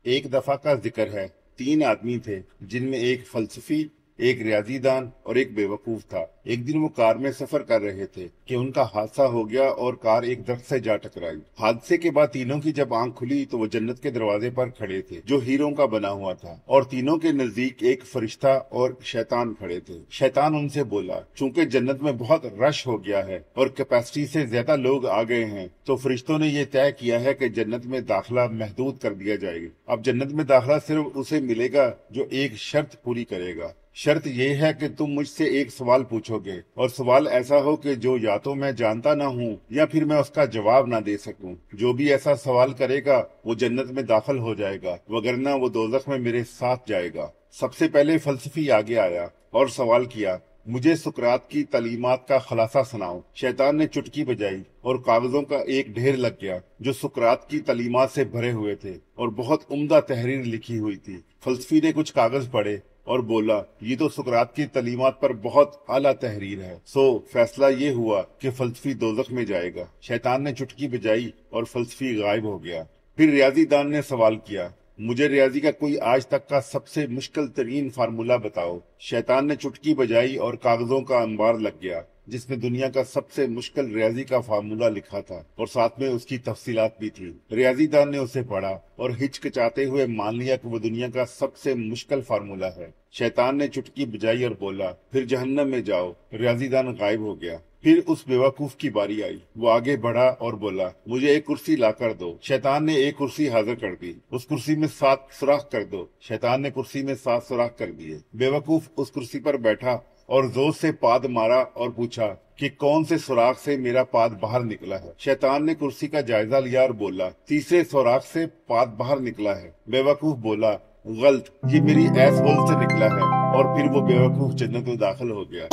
ایک دفعہ کا ذکر ہے، تین آدمی تھے جن میں ایک فلسفی، ایک ریاضی دان اور ایک بے وقوف تھا۔ ایک دن وہ کار میں سفر کر رہے تھے کہ ان کا حادثہ ہو گیا اور کار ایک درخت سے جا ٹکرائی۔ حادثے کے بعد تینوں کی جب آنکھ کھلی تو وہ جنت کے دروازے پر کھڑے تھے جو ہیروں کا بنا ہوا تھا، اور تینوں کے نزدیک ایک فرشتہ اور شیطان کھڑے تھے۔ شیطان ان سے بولا، چونکہ جنت میں بہت رش ہو گیا ہے اور کیپیسٹی سے زیادہ لوگ آ گئے ہیں، تو فرشتوں نے یہ طے کیا ہے کہ جنت میں داخلہ محدود کر دیا جائے گا۔ اب جنت میں داخلہ صرف اسے ملے گا جو ایک شرط پوری کرے گا۔ شرط یہ ہے کہ تم مجھ سے ایک سوال پوچھو گے، اور سوال ایسا ہو کہ جو یا تو میں جانتا نہ ہوں یا پھر میں اس کا جواب نہ دے سکوں۔ جو بھی ایسا سوال کرے گا وہ جنت میں داخل ہو جائے گا، وگرنہ وہ دوزخ میں میرے ساتھ جائے گا۔ سب سے پہلے فلسفی آگے آیا اور سوال کیا، مجھے سقراط کی تعلیمات کا خلاصہ سناؤ۔ شیطان نے چٹکی بجائی اور کاغذوں کا ایک ڈھیر لگ گیا جو سقراط کی تعلیمات سے بھرے ہوئے تھے اور بہت عمدہ تحریر لکھی ہوئی تھی۔ فلسفی نے کچھ کاغذ پڑھے اور بولا، یہ تو سقراط کی تعلیمات پر بہت اعلیٰ تحریر ہے، سو فیصلہ یہ ہوا کہ فلسفی دوزخ میں جائے گا۔ شیطان نے چٹکی بجائی اور فلسفی غائب ہو گیا۔ پھر ریاضی دان نے سوال کیا، مجھے ریاضی کا کوئی آج تک کا سب سے مشکل ترین فارمولہ بتاؤ۔ شیطان نے چٹکی بجائی اور کاغذوں کا انبار لگ گیا جس میں دنیا کا سب سے مشکل ریاضی کا فارمولہ لکھا تھا اور ساتھ میں اس کی تفصیلات بھی تھی۔ ریاضی دان نے اسے پڑھا اور ہچکچاتے ہوئے مان لیا کہ وہ دنیا کا سب سے مشکل فارمولہ ہے۔ شیطان نے چٹکی بجائی اور بولا، پھر جہنم میں جاؤ۔ ریاضی دان غائب ہو گیا۔ پھر اس بیوقوف کی باری آئی۔ وہ آگے بڑھا اور بولا، مجھے ایک کرسی لا کر دو۔ شیطان نے ایک کرسی حاضر کر دی۔ اس کرسی میں 7 سوراخ کر دو۔ شیطان نے کرسی میں 7 سوراخ کر دیے۔ بیوقوف اس کرسی پر بیٹھا اور زور سے پاد مارا اور پوچھا کہ کون سے سوراخ سے میرا پاد باہر نکلا ہے۔ شیطان نے کرسی کا جائزہ لیا اور بولا، تیسرے سوراخ سے پاد باہر نکلا ہے۔ بیوقوف بولا، غلط، یہ میری ایس ہول سے نکلا ہے، اور پھر وہ بیوقوف جنت میں داخل ہو گیا۔